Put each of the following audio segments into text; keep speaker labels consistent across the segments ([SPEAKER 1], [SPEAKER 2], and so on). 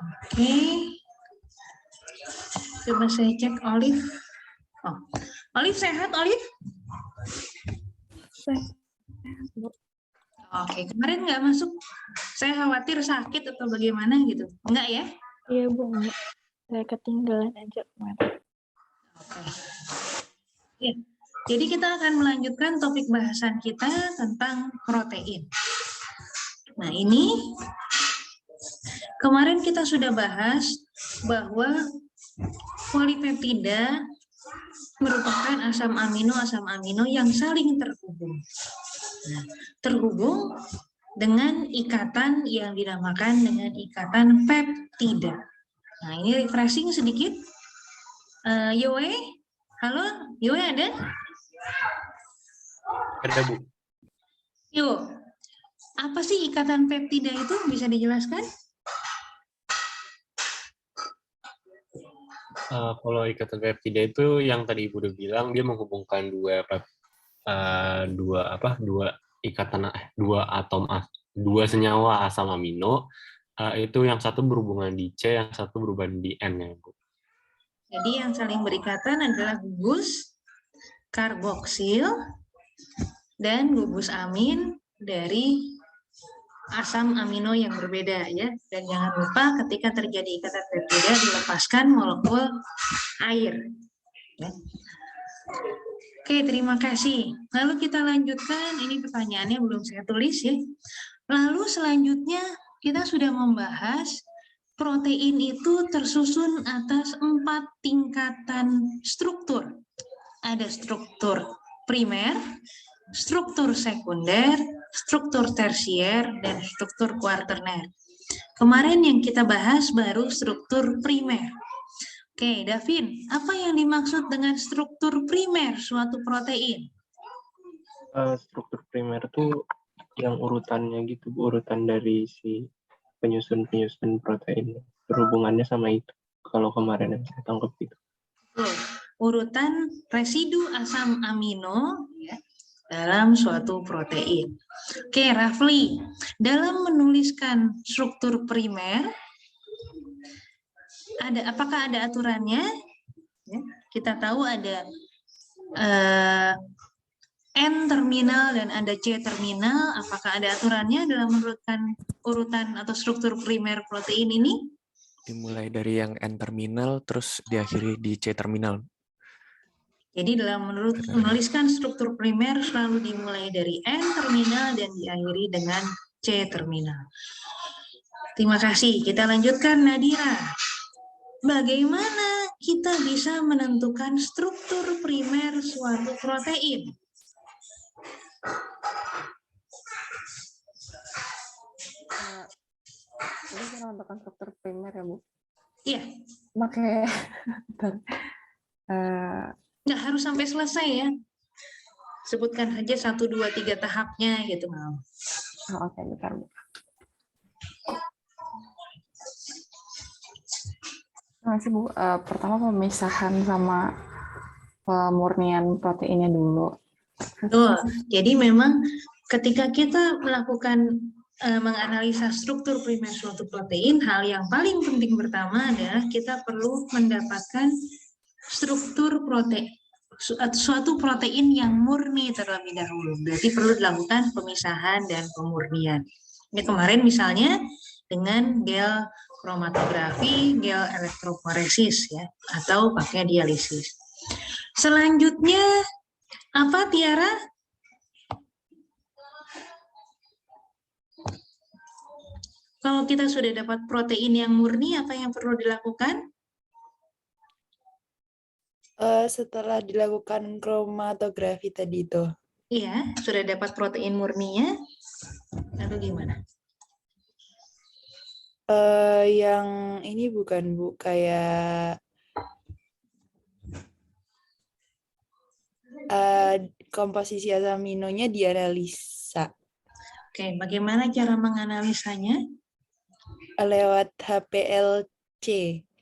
[SPEAKER 1] Oke. Coba saya cek Olive. Oh. Olive sehat, Olive? Oke, kemarin nggak masuk. Saya khawatir sakit atau bagaimana gitu. Enggak ya?
[SPEAKER 2] Iya, Bu. Enggak. Saya ketinggalan aja kemarin.
[SPEAKER 1] Oke. Ya. Jadi kita akan melanjutkan topik bahasan kita tentang protein. Nah, ini kemarin kita sudah bahas bahwa polipeptida merupakan asam amino yang saling terhubung. Nah, terhubung dengan ikatan yang dinamakan dengan ikatan peptida. Nah, ini refreshing sedikit. Yoe, halo, Yoe ada?
[SPEAKER 3] Ada, Bu.
[SPEAKER 1] Yo, apa sih ikatan peptida itu? Bisa dijelaskan?
[SPEAKER 3] Kalau ikatan peptida itu yang tadi Ibu udah bilang, dia menghubungkan dua senyawa asam amino. Itu yang satu berhubungan di C, yang satu berhubungan di N ya, Bu.
[SPEAKER 1] Jadi yang saling berikatan adalah gugus karboksil dan gugus amin dari asam amino yang berbeda ya. Dan jangan lupa ketika terjadi ikatan peptida dilepaskan molekul air. Ya. Oke, terima kasih. Lalu kita lanjutkan, ini pertanyaannya belum saya tulis ya. Lalu selanjutnya kita sudah membahas protein itu tersusun atas 4 tingkatan struktur. Ada struktur primer, struktur sekunder, struktur tersier, dan struktur kuaterner. Kemarin yang kita bahas baru struktur primer. Oke, Davin, apa yang dimaksud dengan struktur primer suatu protein?
[SPEAKER 4] Struktur primer itu yang urutannya gitu, urutan dari si penyusun protein. Berhubungannya sama itu. Kalau kemarin yang saya tangkap itu.
[SPEAKER 1] Urutan residu asam amino ya, dalam suatu protein. Oke, Rafli, dalam menuliskan struktur primer, apakah ada aturannya? Ya, kita tahu ada N terminal dan ada C terminal. Apakah ada aturannya dalam menurutkan urutan atau struktur primer protein ini?
[SPEAKER 5] Dimulai dari yang N terminal, terus diakhiri di C terminal.
[SPEAKER 1] Jadi dalam menuliskan struktur primer selalu dimulai dari N terminal dan diakhiri dengan C terminal. Terima kasih. Kita lanjutkan, Nadira. Bagaimana kita bisa menentukan struktur primer suatu protein?
[SPEAKER 2] Jadi kita menentukan struktur primer ya, Bu?
[SPEAKER 1] Iya.
[SPEAKER 2] Pakai
[SPEAKER 1] Nggak harus sampai selesai ya. Sebutkan saja 1, 2, 3 tahapnya gitu.
[SPEAKER 2] Oke, bentar, Bu. Terima kasih, Bu. Pertama pemisahan sama pemurnian proteinnya dulu.
[SPEAKER 1] Betul. Jadi memang ketika kita melakukan menganalisa struktur primer suatu protein, hal yang paling penting pertama adalah kita perlu mendapatkan struktur protein suatu protein yang murni terlebih dahulu. Berarti perlu dilakukan pemisahan dan pemurnian. Ini kemarin misalnya dengan gel kromatografi, gel elektroforesis ya, atau pakai dialisis. Selanjutnya apa, Tiara? Kalau kita sudah dapat protein yang murni, apa yang perlu dilakukan?
[SPEAKER 6] Setelah dilakukan kromatografi tadi itu.
[SPEAKER 1] Iya, sudah dapat protein murninya. Lalu gimana?
[SPEAKER 6] Yang ini bukan, Bu, kayak komposisi asam aminonya dianalisa.
[SPEAKER 1] Oke, bagaimana cara menganalisanya?
[SPEAKER 6] Lewat HPLC,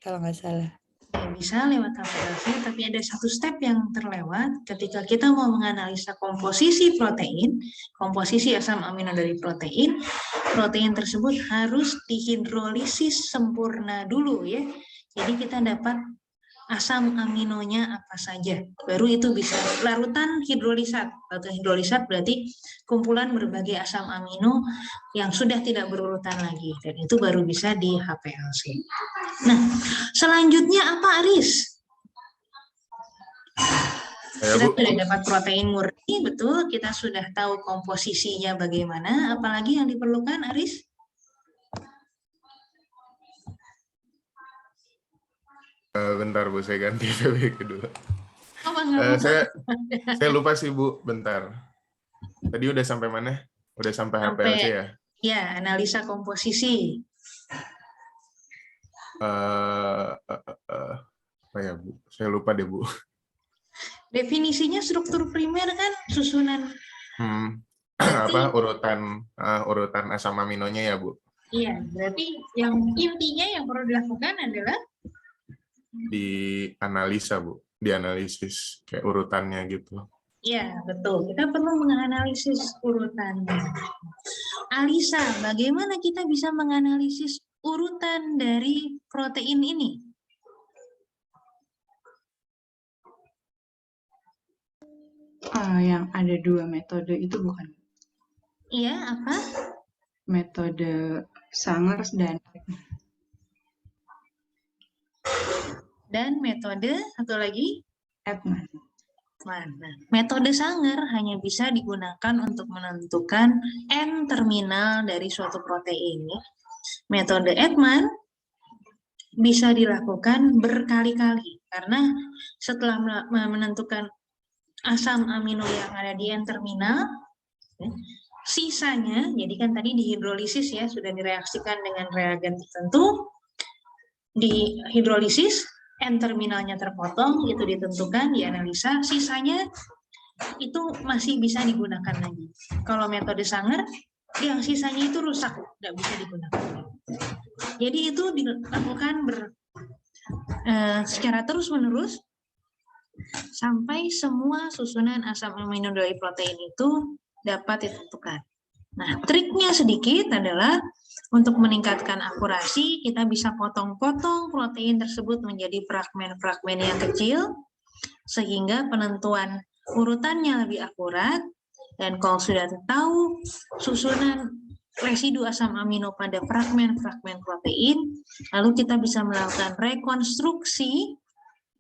[SPEAKER 6] kalau nggak salah.
[SPEAKER 1] Ya, bisa lewat HPLC, tapi ada satu step yang terlewat ketika kita mau menganalisa komposisi protein, komposisi asam amino dari protein, protein tersebut harus dihidrolisis sempurna dulu ya. Jadi kita dapat asam aminonya apa saja. Baru itu bisa larutan hidrolisat. Larutan hidrolisat berarti kumpulan berbagai asam amino yang sudah tidak berurutan lagi. Dan itu baru bisa di HPLC. Nah, selanjutnya apa, Aris?
[SPEAKER 7] Ya,
[SPEAKER 1] Kita
[SPEAKER 7] Bu.
[SPEAKER 1] sudah dapat protein murni, betul. Kita sudah tahu komposisinya bagaimana. Apalagi yang diperlukan, Aris?
[SPEAKER 7] Bentar Bu, saya ganti PBK dulu.
[SPEAKER 1] Oh, enggak
[SPEAKER 7] Saya lupa sih Bu, bentar. Tadi udah sampai mana? Udah sampai HPLC ya?
[SPEAKER 1] Ya, analisa komposisi.
[SPEAKER 7] Apa ya Bu? Saya lupa deh Bu.
[SPEAKER 1] Definisinya struktur primer kan susunan.
[SPEAKER 7] Apa urutan asam aminonya ya Bu?
[SPEAKER 1] Iya, berarti yang intinya yang perlu dilakukan adalah
[SPEAKER 7] Dianalisa Bu, dianalisis kayak urutannya gitu.
[SPEAKER 1] ya, betul. Kita perlu menganalisis urutannya. Alisa, bagaimana kita bisa menganalisis urutan dari protein ini?
[SPEAKER 8] Yang ada 2 metode itu bukan?
[SPEAKER 1] Iya, apa?
[SPEAKER 8] Metode Sangers
[SPEAKER 1] Dan metode satu lagi?
[SPEAKER 8] Edman.
[SPEAKER 1] Nah, metode Sanger hanya bisa digunakan untuk menentukan N-terminal dari suatu protein. Metode Edman bisa dilakukan berkali-kali karena setelah menentukan asam amino yang ada di N-terminal, sisanya, jadi kan tadi dihidrolisis ya, sudah direaksikan dengan reagen tertentu, dihidrolisis, N-terminalnya terpotong, itu ditentukan, dianalisa, sisanya itu masih bisa digunakan lagi. Kalau metode Sanger, yang sisanya itu rusak, tidak bisa digunakan. Jadi itu dilakukan secara terus-menerus, sampai semua susunan asam amino dari protein itu dapat ditentukan. Nah, triknya sedikit adalah untuk meningkatkan akurasi, kita bisa potong-potong protein tersebut menjadi fragmen-fragmen yang kecil, sehingga penentuan urutannya lebih akurat, dan kalau sudah tahu susunan residu asam amino pada fragmen-fragmen protein, lalu kita bisa melakukan rekonstruksi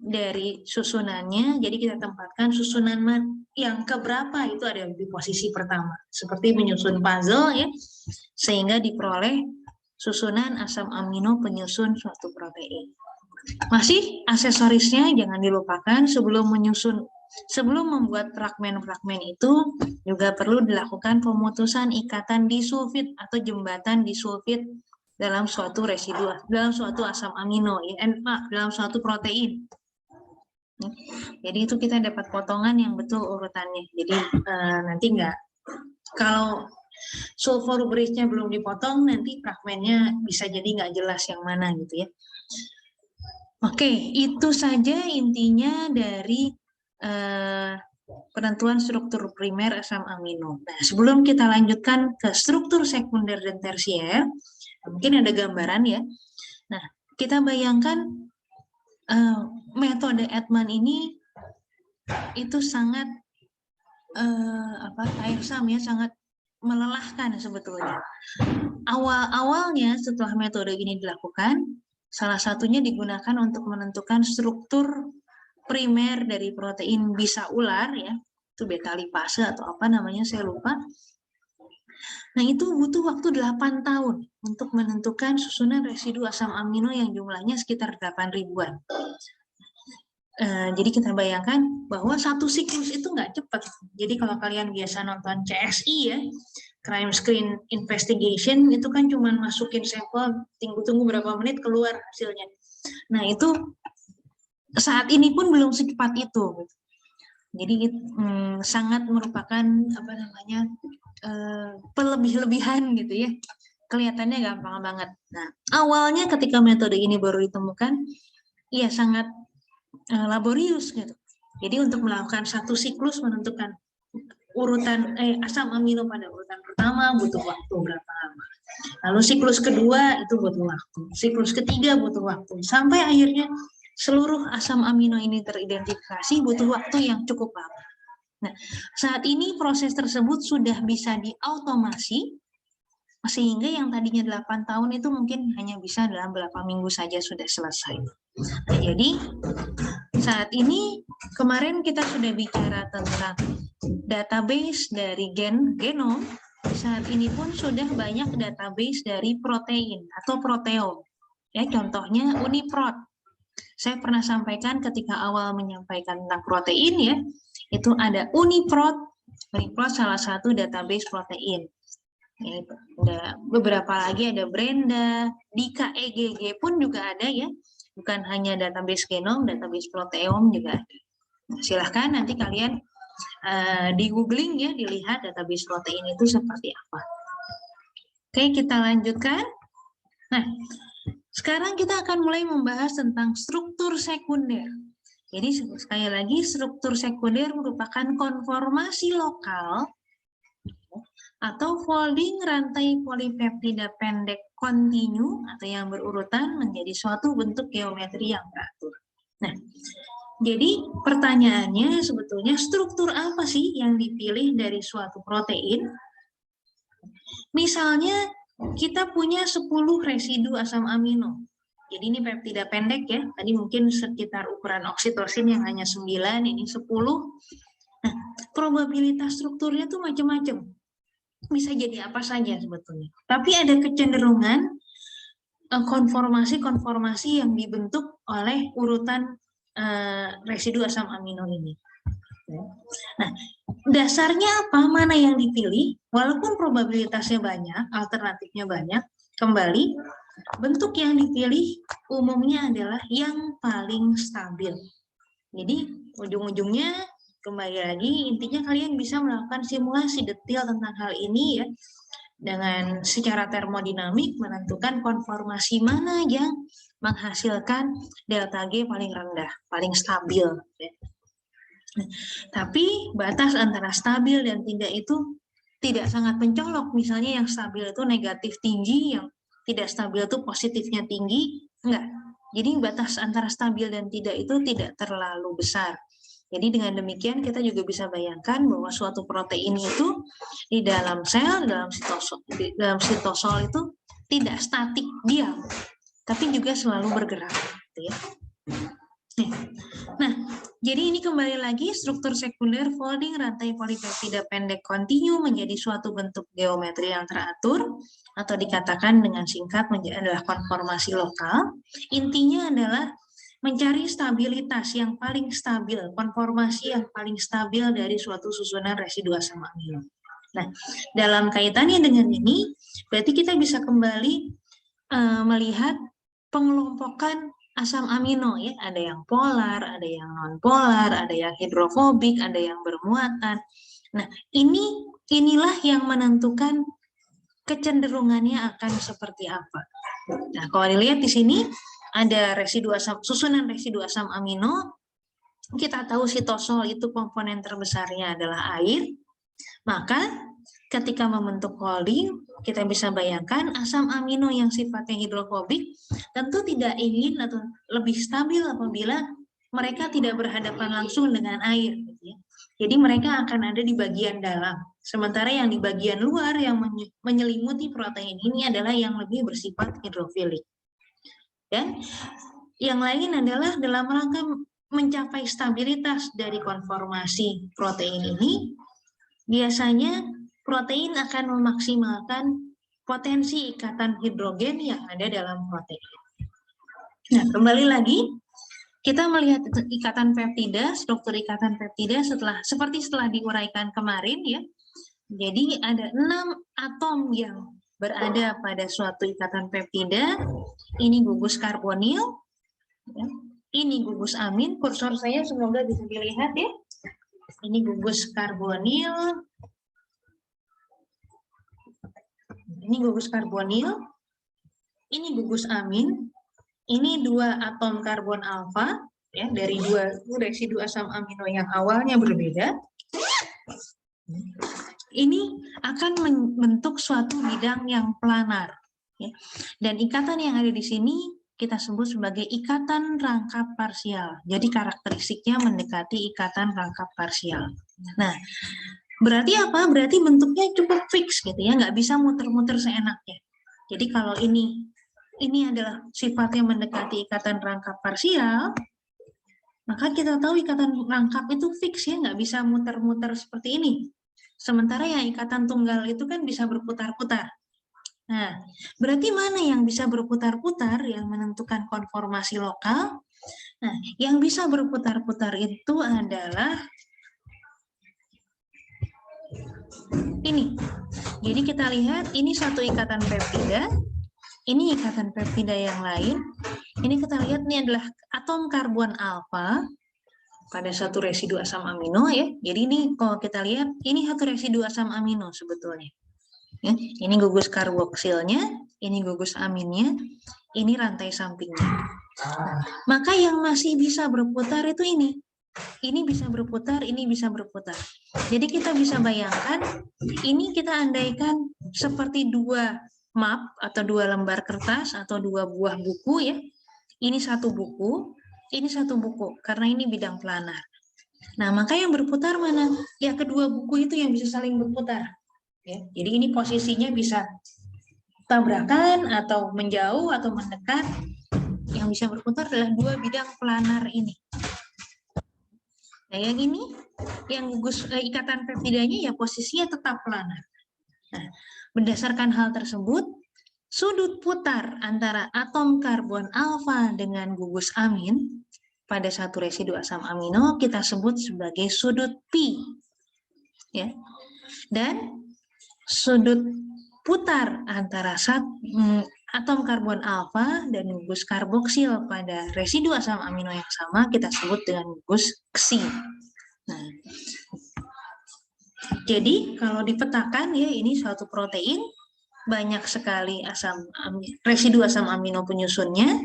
[SPEAKER 1] dari susunannya, jadi kita tempatkan susunan yang keberapa itu ada di posisi pertama, seperti menyusun puzzle ya, sehingga diperoleh susunan asam amino penyusun suatu protein. Masih aksesorisnya jangan dilupakan sebelum membuat fragmen-fragmen itu juga perlu dilakukan pemutusan ikatan disulfid atau jembatan disulfid dalam suatu residu, dalam suatu asam amino, dalam suatu protein. Jadi itu kita dapat potongan yang betul urutannya. Jadi nanti kalau sulfur bridge-nya belum dipotong, nanti fragmennya bisa jadi nggak jelas yang mana gitu ya. Oke, itu saja intinya dari penentuan struktur primer asam amino. Nah, sebelum kita lanjutkan ke struktur sekunder dan tersier, mungkin ada gambaran ya. Nah, kita bayangkan metode Edman ini itu sangat tiresome ya, sangat melelahkan sebetulnya. Awalnya setelah metode ini dilakukan, salah satunya digunakan untuk menentukan struktur primer dari protein bisa ular ya, itu beta lipase atau apa namanya saya lupa. Nah, itu butuh waktu 8 tahun untuk menentukan susunan residu asam amino yang jumlahnya sekitar 8 ribuan. Jadi kita bayangkan bahwa satu siklus itu nggak cepat. Jadi kalau kalian biasa nonton CSI ya, Crime Screen Investigation, itu kan cuma masukin sampel, tunggu berapa menit keluar hasilnya. Nah, itu saat ini pun belum secepat itu. Jadi sangat merupakan pelebih-lebihan gitu ya. Kelihatannya gampang banget. Nah, awalnya ketika metode ini baru ditemukan, ya sangat laborius gitu. Jadi untuk melakukan satu siklus menentukan urutan asam amino pada urutan pertama butuh waktu berapa lama. Lalu siklus kedua itu butuh waktu. Siklus ketiga butuh waktu. Sampai akhirnya seluruh asam amino ini teridentifikasi butuh waktu yang cukup lama. Nah, saat ini proses tersebut sudah bisa diautomasi sehingga yang tadinya 8 tahun itu mungkin hanya bisa dalam beberapa minggu saja sudah selesai. Nah, jadi saat ini kemarin kita sudah bicara tentang database dari genom, saat ini pun sudah banyak database dari protein atau proteom. Ya, contohnya UniProt. Saya pernah sampaikan ketika awal menyampaikan tentang protein ya, itu ada UniProt. UniProt salah satu database protein. Ya, ada beberapa lagi, ada Brenda, di KEGG pun juga ada ya, bukan hanya database genom, database proteom juga ada. Nah, silahkan nanti kalian di googling ya, dilihat database protein itu seperti apa. Oke, kita lanjutkan. Nah, sekarang kita akan mulai membahas tentang struktur sekunder. Jadi sekali lagi, struktur sekunder merupakan konformasi lokal atau folding rantai polipeptida pendek kontinu atau yang berurutan menjadi suatu bentuk geometri yang teratur. Nah, jadi pertanyaannya sebetulnya struktur apa sih yang dipilih dari suatu protein? Misalnya kita punya 10 residu asam amino. Jadi ini peptida pendek ya, tadi mungkin sekitar ukuran oksitosin yang hanya 9, ini 10. Nah, probabilitas strukturnya tuh macam-macam. Bisa jadi apa saja sebetulnya. Tapi ada kecenderungan konformasi-konformasi yang dibentuk oleh urutan residu asam amino ini. Nah, dasarnya apa? Mana yang dipilih? Walaupun probabilitasnya banyak, alternatifnya banyak, kembali bentuk yang dipilih umumnya adalah yang paling stabil. Jadi ujung-ujungnya kembali lagi, intinya kalian bisa melakukan simulasi detail tentang hal ini ya, dengan secara termodinamik menentukan konformasi mana yang menghasilkan delta G paling rendah, paling stabil. Ya. Tapi batas antara stabil dan tidak itu tidak sangat mencolok. Misalnya yang stabil itu negatif tinggi, yang tidak stabil itu positifnya tinggi, enggak. Jadi batas antara stabil dan tidak itu tidak terlalu besar. Jadi dengan demikian kita juga bisa bayangkan bahwa suatu protein itu di dalam sel, dalam sitosol itu tidak statik diam, tapi juga selalu bergerak. Gitu ya. Nah, jadi ini kembali lagi struktur sekunder folding rantai polipeptida pendek kontinu menjadi suatu bentuk geometri yang teratur atau dikatakan dengan singkat adalah konformasi lokal. Intinya adalah mencari stabilitas yang paling stabil, konformasi yang paling stabil dari suatu susunan residu asam amino. Nah, dalam kaitannya dengan ini, berarti kita bisa kembali melihat pengelompokan asam amino ya, ada yang polar, ada yang non polar, ada yang hidrofobik, ada yang bermuatan. Nah, inilah yang menentukan kecenderungannya akan seperti apa. Nah, kalau dilihat di sini ada susunan residu asam amino. Kita tahu sitosol itu komponen terbesarnya adalah air. Maka ketika membentuk holding, kita bisa bayangkan asam amino yang sifatnya hidrofobik tentu tidak ingin atau lebih stabil apabila mereka tidak berhadapan langsung dengan air. Jadi mereka akan ada di bagian dalam. Sementara yang di bagian luar yang menyelimuti protein ini adalah yang lebih bersifat hidrofilik. Dan yang lain adalah dalam rangka mencapai stabilitas dari konformasi protein ini, biasanya protein akan memaksimalkan potensi ikatan hidrogen yang ada dalam protein. Nah, kembali lagi, kita melihat ikatan peptida, struktur ikatan peptida seperti setelah diuraikan kemarin ya. Jadi ada 6 atom yang berada pada suatu ikatan peptida. Ini gugus karbonil, ya. Ini gugus amin. Kursor saya semoga bisa dilihat ya. Ini gugus karbonil. Ini gugus karbonil. Ini gugus amin. Ini 2 atom karbon alfa ya dari 2 residu asam amino yang awalnya berbeda. Ini akan membentuk suatu bidang yang planar ya. Dan ikatan yang ada di sini kita sebut sebagai ikatan rangkap parsial. Jadi karakteristiknya mendekati ikatan rangkap parsial. Nah, berarti apa? Berarti bentuknya cukup fix gitu ya, nggak bisa muter-muter seenaknya. Jadi kalau ini adalah sifatnya mendekati ikatan rangkap parsial, maka kita tahu ikatan rangkap itu fix ya, nggak bisa muter-muter seperti ini. Sementara yang ikatan tunggal itu kan bisa berputar-putar. Nah, berarti mana yang bisa berputar-putar yang menentukan konformasi lokal? Nah, yang bisa berputar-putar itu adalah ini. Jadi kita lihat ini satu ikatan peptida, ini ikatan peptida yang lain. Ini kita lihat ini adalah atom karbon alfa pada satu residu asam amino ya. Jadi ini kalau kita lihat ini satu residu asam amino sebetulnya. Ya, ini gugus karboksilnya, ini gugus aminnya, ini rantai sampingnya. Nah, maka yang masih bisa berputar itu ini. Ini bisa berputar, ini bisa berputar. Jadi kita bisa bayangkan, ini kita andaikan seperti 2 map atau 2 lembar kertas atau 2 buah buku ya. Ini satu buku, ini satu buku, karena ini bidang planar. Nah, maka yang berputar mana? Ya kedua buku itu yang bisa saling berputar. Ya, jadi ini posisinya bisa tabrakan atau menjauh atau mendekat. Yang bisa berputar adalah 2 bidang planar ini. Nah, yang ini, yang gugus ikatan peptidanya ya posisinya tetap planar. Nah, berdasarkan hal tersebut, sudut putar antara atom karbon alfa dengan gugus amin pada satu residu asam amino kita sebut sebagai sudut pi. Ya. Dan sudut putar antara atom karbon alfa dan gugus karboksil pada residu asam amino yang sama kita sebut dengan gugus ksi. Nah, jadi kalau dipetakan ya ini suatu protein banyak sekali residu asam amino penyusunnya.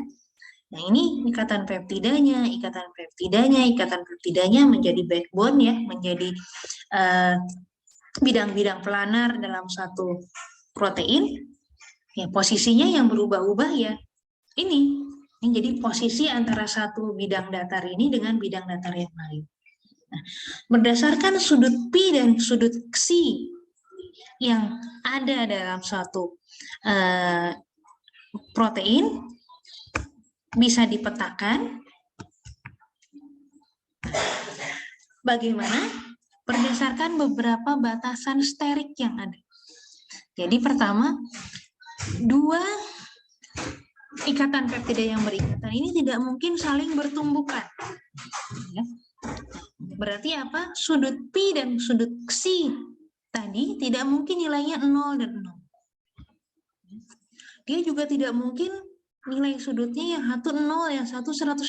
[SPEAKER 1] Nah, ini ikatan peptidanya menjadi backbone ya, menjadi bidang-bidang planar dalam satu protein. Ya, posisinya yang berubah-ubah ya ini jadi posisi antara satu bidang datar ini dengan bidang datar yang lain. Nah, berdasarkan sudut pi dan sudut ksi yang ada dalam suatu protein bisa dipetakan bagaimana berdasarkan beberapa batasan sterik yang ada. Jadi pertama, 2 ikatan peptida yang berikatan ini tidak mungkin saling bertumbukan. Ya. Berarti apa? Sudut pi dan sudut ksi tadi tidak mungkin nilainya 0 dan 0. Dia juga tidak mungkin nilai sudutnya yang satu 0, yang satu 180.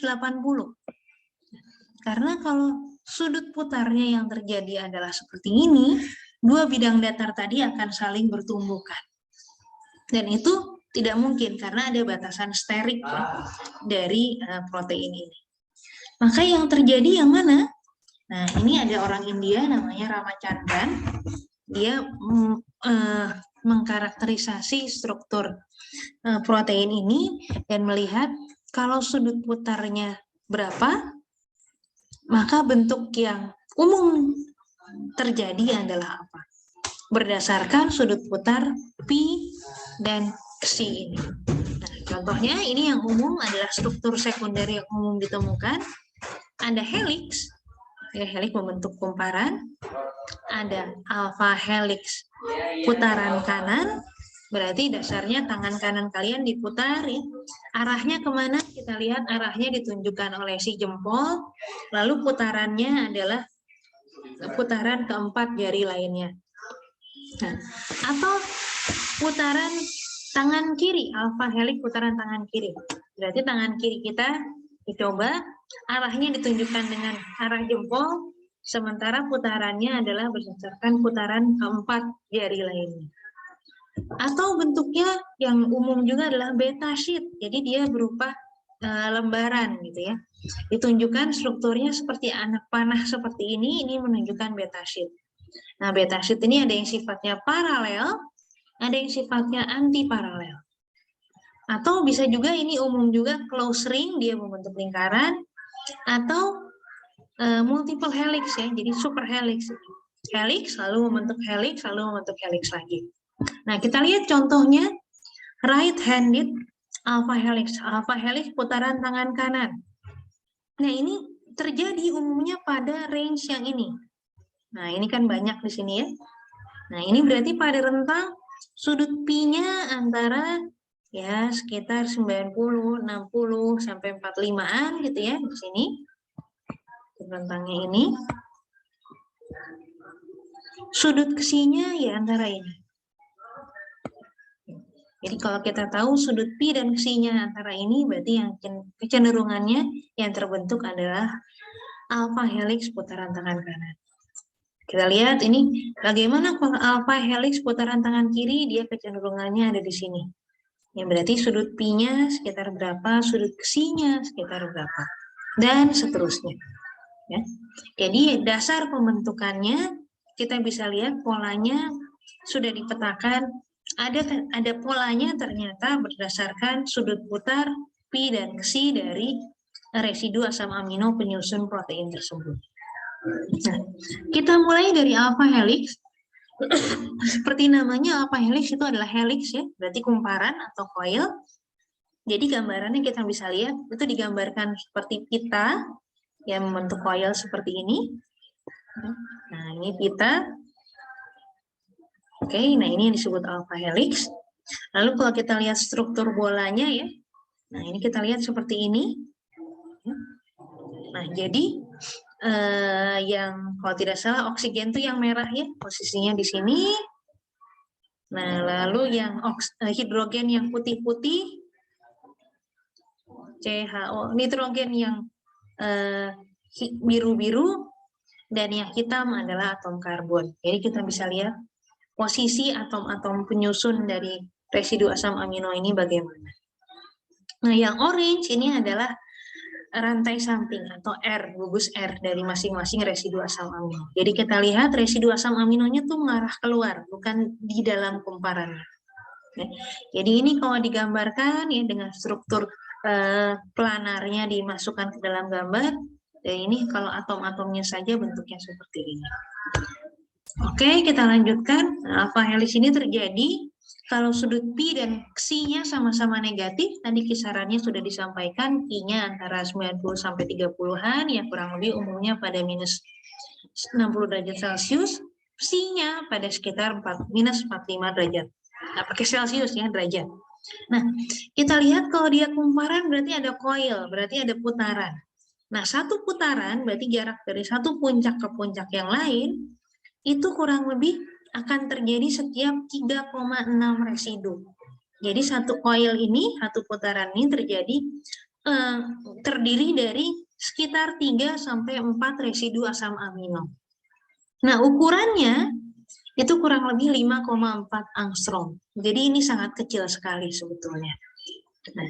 [SPEAKER 1] Karena kalau sudut putarnya yang terjadi adalah seperti ini, 2 bidang datar tadi akan saling bertumbukan. Dan itu tidak mungkin karena ada batasan sterik ya, dari protein ini. Maka yang terjadi yang mana? Nah, ini ada orang India namanya Ramachandran. Dia mengkarakterisasi struktur protein ini dan melihat kalau sudut putarnya berapa, maka bentuk yang umum terjadi adalah apa? Berdasarkan sudut putar pi dan ksi ini. Nah, contohnya ini yang umum adalah struktur sekunder yang umum ditemukan. Ada helix, ya, helix membentuk kumparan. Ada alpha helix putaran kanan, berarti dasarnya tangan kanan kalian diputar ya. Arahnya kemana? Kita lihat arahnya ditunjukkan oleh si jempol, lalu putarannya adalah putaran keempat jari lainnya. Nah, atau putaran tangan kiri, alpha helix putaran tangan kiri. Berarti tangan kiri kita dicoba, arahnya ditunjukkan dengan arah jempol, sementara putarannya adalah berdasarkan putaran keempat jari lainnya. Atau bentuknya yang umum juga adalah beta sheet. Jadi dia berupa lembaran gitu ya. Ditunjukkan strukturnya seperti anak panah seperti ini menunjukkan beta sheet. Nah, beta sheet ini ada yang sifatnya paralel, ada yang sifatnya anti paralel. Atau bisa juga ini umum juga close ring, dia membentuk lingkaran, atau multiple helix ya, jadi super helix. Helix lalu membentuk helix, lalu membentuk helix lagi. Nah, kita lihat contohnya right-handed alpha helix putaran tangan kanan. Nah, ini terjadi umumnya pada range yang ini. Nah, ini kan banyak di sini ya. Nah, ini berarti pada rentang sudut pi-nya antara ya sekitar 90, 60 sampai 45-an gitu ya di sini. Rentangnya ini. Sudut kesinya ya antara ini. Jadi kalau kita tahu sudut pi dan ksinya antara ini, berarti yang kecenderungannya yang terbentuk adalah alpha helix putaran tangan kanan. Kita lihat ini bagaimana kalau alpha helix putaran tangan kiri, dia kecenderungannya ada di sini. Ya berarti sudut pi-nya sekitar berapa, sudut ksinya sekitar berapa, dan seterusnya. Ya. Jadi dasar pembentukannya kita bisa lihat polanya sudah dipetakan. Ada polanya ternyata berdasarkan sudut putar pi dan ksi dari residu asam amino penyusun protein tersebut. Nah, kita mulai dari alpha helix. Seperti namanya alpha helix itu adalah helix ya, berarti kumparan atau coil. Jadi gambarannya kita bisa lihat itu digambarkan seperti pita yang membentuk coil seperti ini. Nah, ini pita. Oke, nah ini yang disebut alpha helix. Lalu kalau kita lihat struktur bolanya ya, nah ini kita lihat seperti ini. Nah, jadi yang kalau tidak salah oksigen itu yang merah ya, posisinya di sini. Nah, lalu yang hidrogen yang putih-putih, CHO, nitrogen yang biru-biru, dan yang hitam adalah atom karbon. Jadi kita bisa lihat posisi atom-atom penyusun dari residu asam amino ini bagaimana. Nah, yang orange ini adalah rantai samping atau R, gugus R dari masing-masing residu asam amino. Jadi kita lihat residu asam aminonya tuh mengarah keluar, bukan di dalam kumparannya. Jadi ini kalau digambarkan ya dengan struktur planarnya dimasukkan ke dalam gambar, dan ini kalau atom-atomnya saja bentuknya seperti ini. Oke, kita lanjutkan. Alpha helix ini terjadi kalau sudut pi dan ksinya sama-sama negatif. Tadi kisarannya sudah disampaikan, pi-nya antara 90 sampai 30-an, yang kurang lebih umumnya pada minus 60 derajat Celcius. Ksinya pada sekitar minus 45 derajat. Nggak pakai Celcius ya, derajat. Nah, kita lihat kalau dia kumparan berarti ada coil, berarti ada putaran. Nah, satu putaran berarti jarak dari satu puncak ke puncak yang lain, itu kurang lebih akan terjadi setiap 3,6 residu. Jadi satu coil ini, satu putaran ini terdiri dari sekitar 3 sampai 4 residu asam amino. Nah, ukurannya itu kurang lebih 5,4 angstrom. Jadi ini sangat kecil sekali sebetulnya. Nah,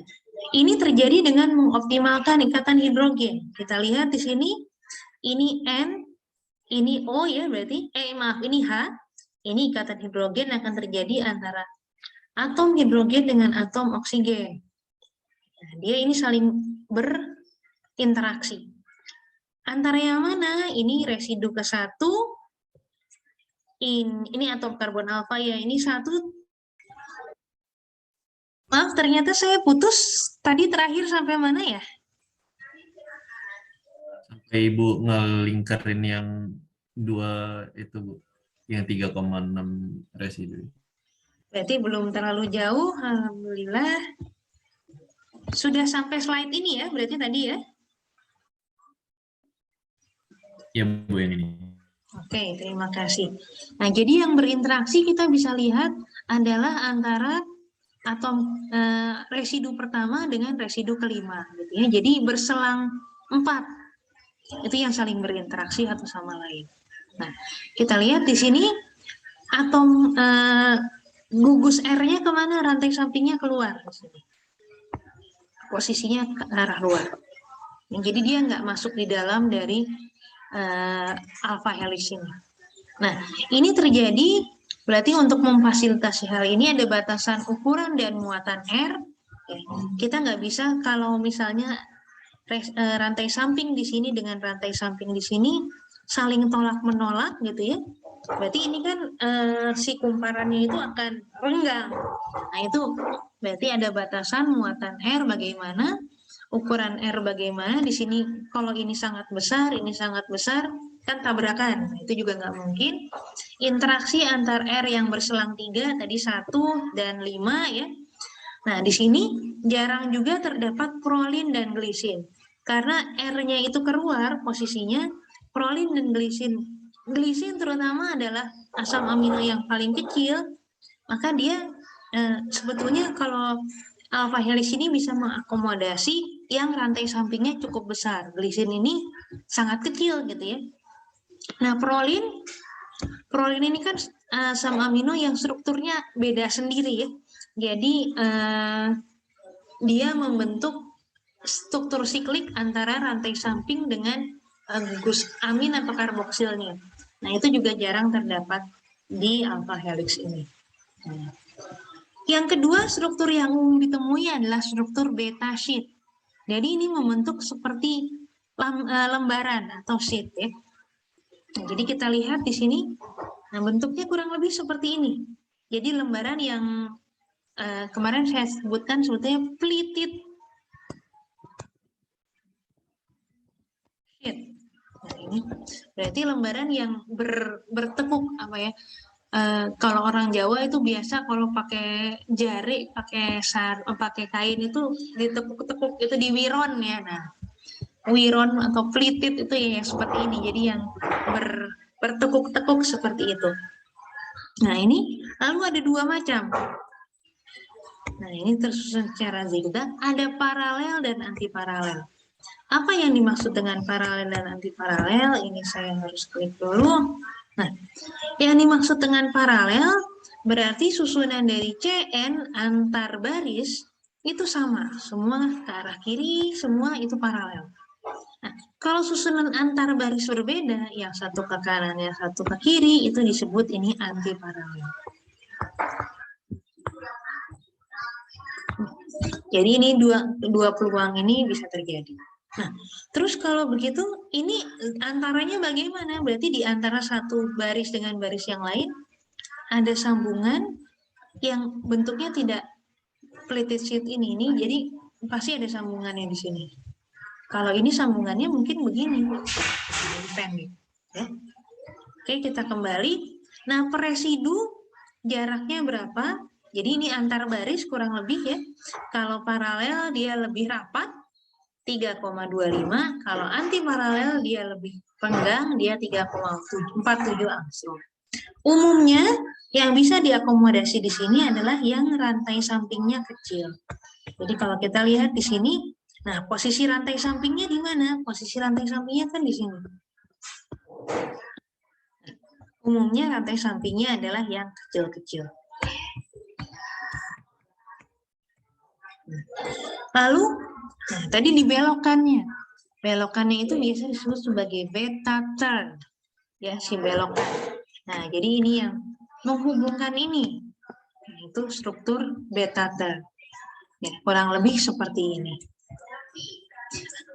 [SPEAKER 1] ini terjadi dengan mengoptimalkan ikatan hidrogen. Kita lihat di sini, ini N, ini O ya berarti, ini H, ini ikatan hidrogen akan terjadi antara atom hidrogen dengan atom oksigen. Nah, dia ini saling berinteraksi. Antara yang mana? Ini residu ke-1, ini atom karbon alfa ya, ini 1. Maaf, ternyata saya putus tadi terakhir sampai mana ya?
[SPEAKER 9] Sampai Ibu ngelingkarin yang 2 itu, Bu. Yang 3,6 residu.
[SPEAKER 1] Berarti belum terlalu jauh, alhamdulillah. Sudah sampai slide ini ya, berarti tadi ya?
[SPEAKER 9] Ya, Bu, yang ini.
[SPEAKER 1] Oke, terima kasih. Nah, jadi yang berinteraksi kita bisa lihat adalah antara atom residu pertama dengan residu kelima, gitu ya. Jadi berselang 4, itu yang saling berinteraksi satu sama lain. Nah, kita lihat di sini atom gugus R-nya kemana? Rantai sampingnya keluar. posisinya ke arah luar. Jadi dia nggak masuk di dalam dari alpha helix ini. Nah, ini terjadi berarti untuk memfasilitasi hal ini ada batasan ukuran dan muatan R. Kita nggak bisa kalau misalnya rantai samping di sini dengan rantai samping di sini saling tolak menolak gitu ya. Berarti ini kan si kumparannya itu akan renggang. Nah itu berarti ada batasan muatan R bagaimana, ukuran R bagaimana. Di sini kalau ini sangat besar kan tabrakan. Nah, itu juga nggak mungkin. Interaksi antar R yang berselang 3 tadi 1 dan 5 ya. Nah di sini jarang juga terdapat prolin dan glisin. Karena R-nya itu keluar posisinya prolin dan glisin. Glisin terutama adalah asam amino yang paling kecil, maka dia sebetulnya kalau alpha helix ini bisa mengakomodasi yang rantai sampingnya cukup besar. Glisin ini sangat kecil gitu ya. Nah, prolin ini kan asam amino yang strukturnya beda sendiri ya. Jadi dia membentuk struktur siklik antara rantai samping dengan gugus amin atau karboksilnya. Nah, itu juga jarang terdapat di alpha helix ini. Nah, yang kedua, struktur yang umum ditemui adalah struktur beta sheet. Jadi ini membentuk seperti lembaran atau sheet ya. Nah, jadi kita lihat di sini, nah bentuknya kurang lebih seperti ini. Jadi lembaran yang kemarin saya sebutkan sebetulnya pleated sheet. Nah, ini berarti lembaran yang bertekuk apa ya? Kalau orang Jawa itu biasa kalau pakai jari, pakai kain itu ditekuk-tekuk itu di wiron ya. Nah, wiron atau pleated itu ya yang seperti ini. Jadi yang bertekuk-tekuk seperti itu. Nah, ini lalu ada dua macam. Nah, ini tersusun secara zigzag, ada paralel dan anti paralel. Apa yang dimaksud dengan paralel dan anti paralel? Ini saya harus klik dulu. Nah, yang dimaksud dengan paralel berarti susunan dari CN antar baris itu sama, semua ke arah kiri, semua itu paralel. Nah, kalau susunan antar baris berbeda, yang satu ke kanan, yang satu ke kiri, itu disebut ini anti paralel. Jadi ini dua peluang ini bisa terjadi. Nah, terus kalau begitu, ini antaranya bagaimana? Berarti di antara satu baris dengan baris yang lain, ada sambungan yang bentuknya tidak pleated sheet ini, jadi pasti ada sambungannya di sini. Kalau ini sambungannya mungkin begini, pendek. Ya. Oke, kita kembali. Nah, peresidu jaraknya berapa? Jadi ini antar baris kurang lebih ya. Kalau paralel dia lebih rapat, 3,25, kalau anti paralel dia lebih renggang, dia 3,47 angstrom. Umumnya yang bisa diakomodasi di sini adalah yang rantai sampingnya kecil. Jadi kalau kita lihat di sini, nah posisi rantai sampingnya di mana? Posisi rantai sampingnya kan di sini. Umumnya rantai sampingnya adalah yang kecil-kecil. Lalu, nah, tadi dibelokannya. Belokannya itu biasa disebut sebagai beta turn. Ya, si belokan. Nah, jadi ini yang menghubungkan ini. Nah, itu struktur beta turn. Ya, kurang lebih seperti ini.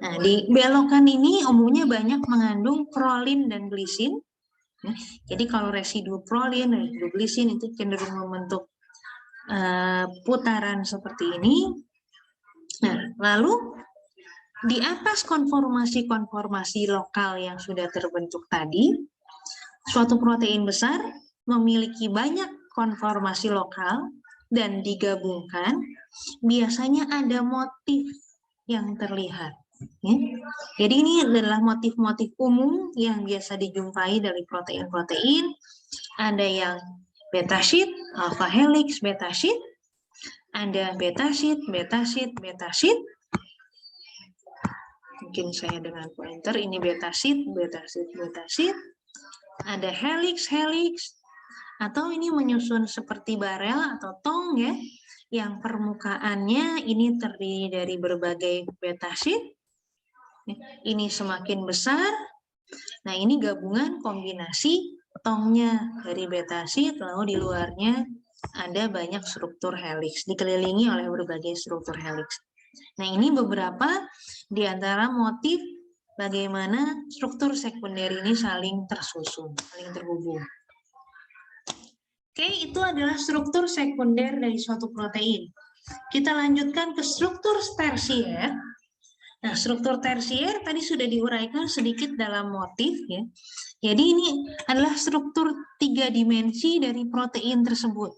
[SPEAKER 1] Nah, di belokan ini umumnya banyak mengandung prolin dan glisin. Ya, jadi kalau residu prolin, residu glisin itu cenderung membentuk putaran seperti ini. Nah, lalu di atas konformasi-konformasi lokal yang sudah terbentuk tadi, suatu protein besar memiliki banyak konformasi lokal dan digabungkan, biasanya ada motif yang terlihat. Ya. Jadi ini adalah motif-motif umum yang biasa dijumpai dari protein-protein. Ada yang beta sheet, alpha helix, beta sheet, ada beta sheet, beta sheet, beta sheet. Mungkin saya dengan pointer ini beta sheet, beta sheet, beta sheet. Ada helix, helix, atau ini menyusun seperti barel atau tong ya. yang permukaannya ini terdiri dari berbagai betasit. Ini semakin besar. Nah, ini gabungan kombinasi tongnya dari betasit, lalu di luarnya ada banyak struktur heliks, dikelilingi oleh berbagai struktur heliks. Nah, ini beberapa di antara motif bagaimana struktur sekunder ini saling tersusun, saling terhubung. Oke, itu adalah struktur sekunder dari suatu protein. Kita lanjutkan ke struktur tersier. Nah, struktur tersier tadi sudah diuraikan sedikit dalam motif ya. Jadi ini adalah struktur 3 dimensi dari protein tersebut.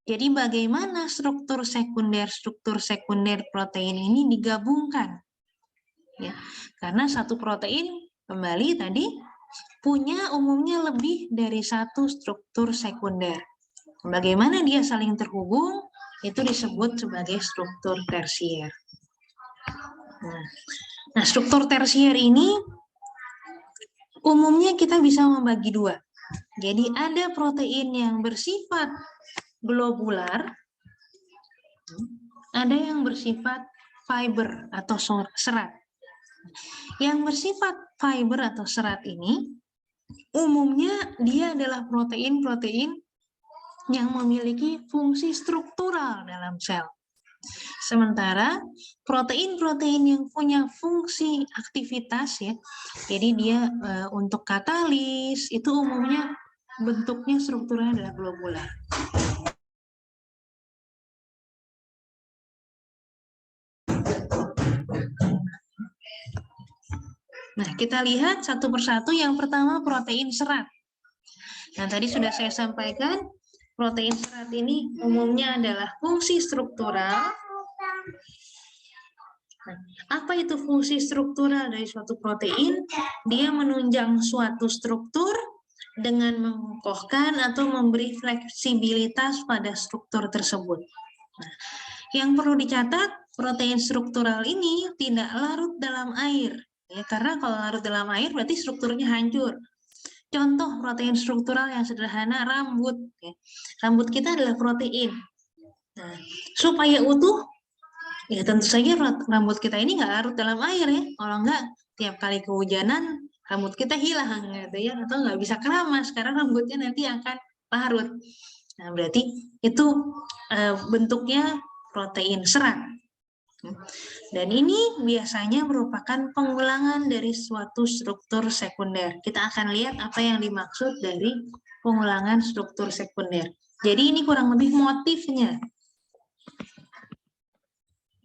[SPEAKER 1] Jadi bagaimana struktur sekunder protein ini digabungkan? Ya, karena satu protein kembali tadi punya umumnya lebih dari satu struktur sekunder. Bagaimana dia saling terhubung, itu disebut sebagai struktur tersier. Nah, struktur tersier ini umumnya kita bisa membagi dua. Jadi ada protein yang bersifat globular, ada yang bersifat fiber atau serat. Yang bersifat fiber atau serat ini, umumnya dia adalah protein-protein yang memiliki fungsi struktural dalam sel. Sementara protein-protein yang punya fungsi aktivitas ya, jadi dia untuk katalis itu umumnya bentuknya strukturnya adalah globular. Nah, kita lihat satu persatu. Yang pertama protein serat. Nah, tadi sudah saya sampaikan, protein serat ini umumnya adalah fungsi struktural. Nah, apa itu fungsi struktural dari suatu protein? Dia menunjang suatu struktur dengan mengokohkan atau memberi fleksibilitas pada struktur tersebut. Nah, yang perlu dicatat, protein struktural ini tidak larut dalam air. Ya, karena kalau larut dalam air berarti strukturnya hancur. Contoh protein struktural yang sederhana, rambut. Ya. Rambut kita adalah protein. Nah, supaya utuh, ya tentu saja rambut kita ini nggak larut dalam air ya. Kalau nggak, tiap kali kehujanan, rambut kita hilang gitu ya, atau nggak bisa keramas karena rambutnya nanti akan larut. Nah, berarti itu bentuknya protein serat. Dan ini biasanya merupakan pengulangan dari suatu struktur sekunder. Kita akan lihat apa yang dimaksud dari pengulangan struktur sekunder. Jadi ini kurang lebih motifnya.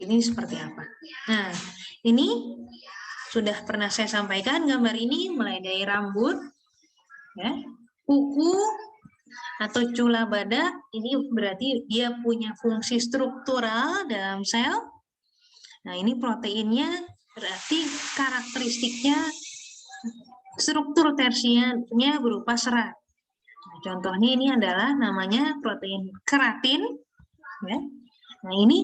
[SPEAKER 1] Ini seperti apa? Nah, ini sudah pernah saya sampaikan gambar ini mulai dari rambut, ya, kuku, atau cula badak. Ini berarti dia punya fungsi struktural dalam sel. Nah, ini proteinnya berarti karakteristiknya struktur tersiernya berupa serat. Nah, contohnya ini adalah namanya protein keratin. Ya. Nah, ini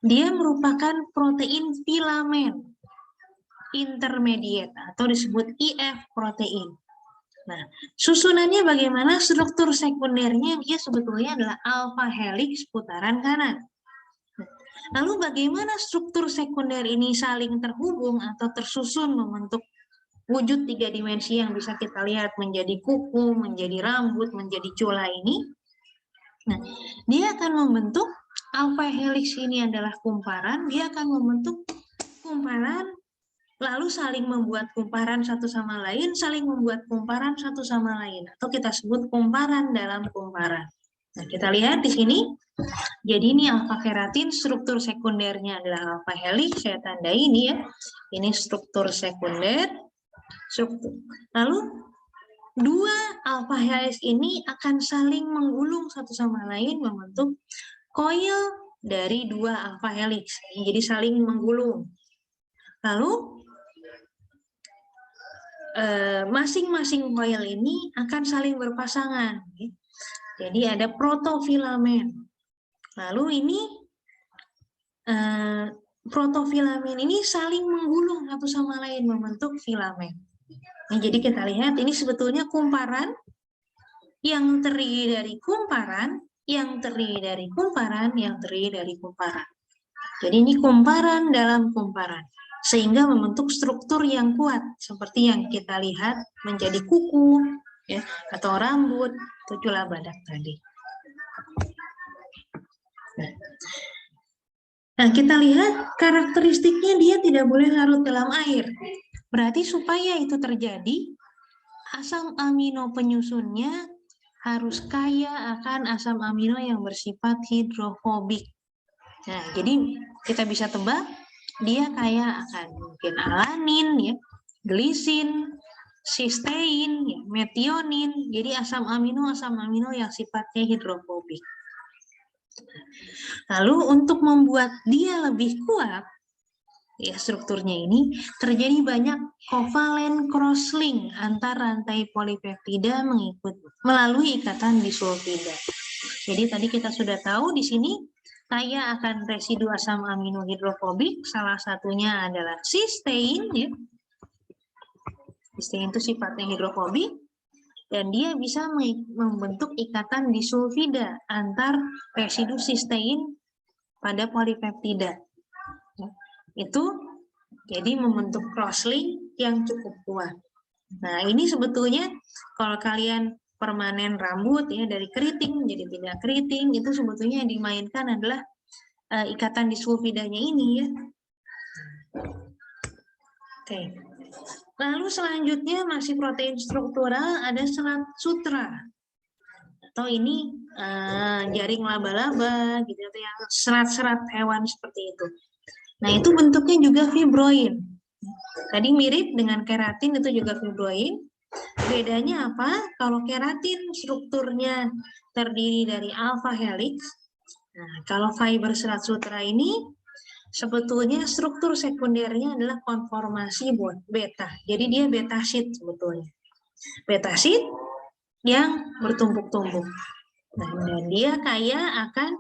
[SPEAKER 1] dia merupakan protein filamen intermediate atau disebut IF protein. Nah, susunannya bagaimana? Struktur sekundernya dia sebetulnya adalah alpha helix putaran kanan. Lalu bagaimana struktur sekunder ini saling terhubung atau tersusun membentuk wujud 3 dimensi yang bisa kita lihat menjadi kuku, menjadi rambut, menjadi cula ini? Nah, dia akan membentuk alpha helix ini adalah kumparan, dia akan membentuk kumparan, lalu saling membuat kumparan satu sama lain, saling membuat kumparan satu sama lain, atau kita sebut kumparan dalam kumparan. Nah, kita lihat di sini. Jadi ini alfa keratin, struktur sekundernya adalah alfa helix, saya tandai ini ya. Ini struktur sekunder. Lalu dua alfa helix ini akan saling menggulung satu sama lain membentuk coil dari 2 alfa helix. Jadi saling menggulung. Lalu masing-masing coil ini akan saling berpasangan. Jadi ada protofilamen. Lalu ini protofilamen ini saling menggulung satu sama lain membentuk filamen. Nah, jadi kita lihat ini sebetulnya kumparan yang terdiri dari kumparan yang terdiri dari kumparan, yang terdiri dari kumparan. Jadi ini kumparan dalam kumparan, sehingga membentuk struktur yang kuat, seperti yang kita lihat menjadi kuku, ya, atau rambut, atau jula badak tadi. Nah, kita lihat karakteristiknya dia tidak boleh larut dalam air. Berarti supaya itu terjadi, asam amino penyusunnya harus kaya akan asam amino yang bersifat hidrofobik. Nah, jadi kita bisa tebak dia kaya akan mungkin alanin, ya, glisin, sistein, ya, metionin. Jadi asam amino yang sifatnya hidrofobik. Lalu untuk membuat dia lebih kuat, ya, strukturnya ini terjadi banyak kovalen crosslink antar rantai polipeptida melalui ikatan disulfida. Jadi tadi kita sudah tahu di sini kaya akan residu asam amino hidrofobik, salah satunya adalah sistein, ya. Sistein itu sifatnya hidrofobik, dan dia bisa membentuk ikatan disulfida antar residu sistein pada polipeptida. Itu jadi membentuk crosslink yang cukup kuat. Nah, ini sebetulnya kalau kalian permanen rambut, ya, dari keriting menjadi tidak keriting, itu sebetulnya yang dimainkan adalah ikatan disulfidanya ini, ya. Oke. Lalu selanjutnya masih protein struktural, ada serat sutra. Atau ini jaring laba-laba, gitu, atau yang serat-serat hewan seperti itu. Nah, itu bentuknya juga fibroin. Tadi mirip dengan keratin, itu juga fibroin. Bedanya apa? Kalau keratin strukturnya terdiri dari alpha helix. Nah, kalau fiber serat sutra ini sebetulnya struktur sekundernya adalah konformasi beta. Jadi dia betasid sebetulnya. Betasid yang bertumpuk-tumpuk. Nah, dan dia kaya akan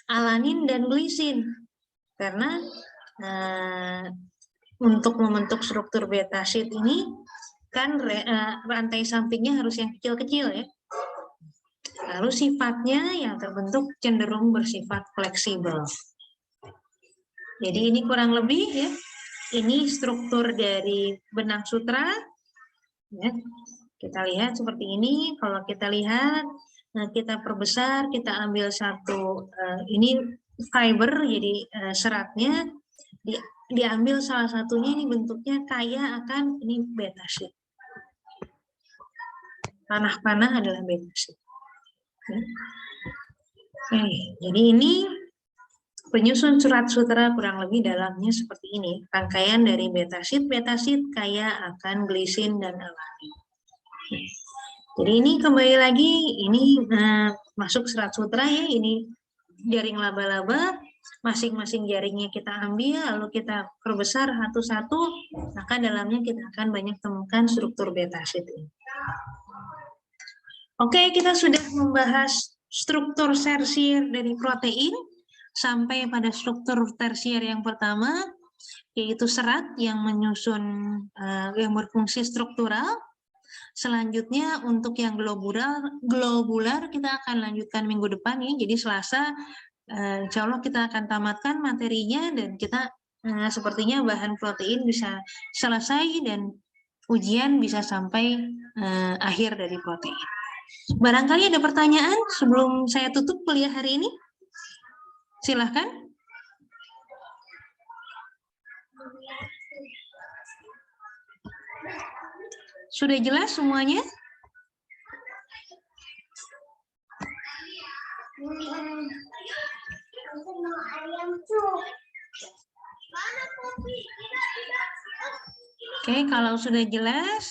[SPEAKER 1] alanin dan glisin. Karena untuk membentuk struktur betasid ini kan rantai sampingnya harus yang kecil-kecil, ya. Lalu sifatnya yang terbentuk cenderung bersifat fleksibel. Jadi ini kurang lebih, ya, ini struktur dari benang sutra, ya. Kita lihat seperti ini. Kalau kita lihat, nah, kita perbesar, kita ambil satu, ini fiber, jadi seratnya diambil salah satunya, ini bentuknya kaya akan ini betasid. Panah-panah adalah betasid. Oke, jadi ini penyusun surat sutra kurang lebih dalamnya seperti ini. Rangkaian dari betasid kaya akan glisin dan alanin. Jadi ini kembali lagi, ini masuk serat sutra, ya, ini jaring laba-laba, masing-masing jaringnya kita ambil, lalu kita perbesar satu-satu, maka dalamnya kita akan banyak temukan struktur betasid ini. Oke, kita sudah membahas struktur tersier dari protein, sampai pada struktur tersier yang pertama, yaitu serat yang menyusun, yang berfungsi struktural. Selanjutnya untuk yang globular kita akan lanjutkan minggu depan, ya. Jadi Selasa, insya Allah kita akan tamatkan materinya, dan kita sepertinya bahan protein bisa selesai dan ujian bisa sampai akhir dari protein. Barangkali ada pertanyaan sebelum saya tutup kuliah hari ini? Silahkan. Sudah jelas semuanya? Oke, kalau sudah jelas,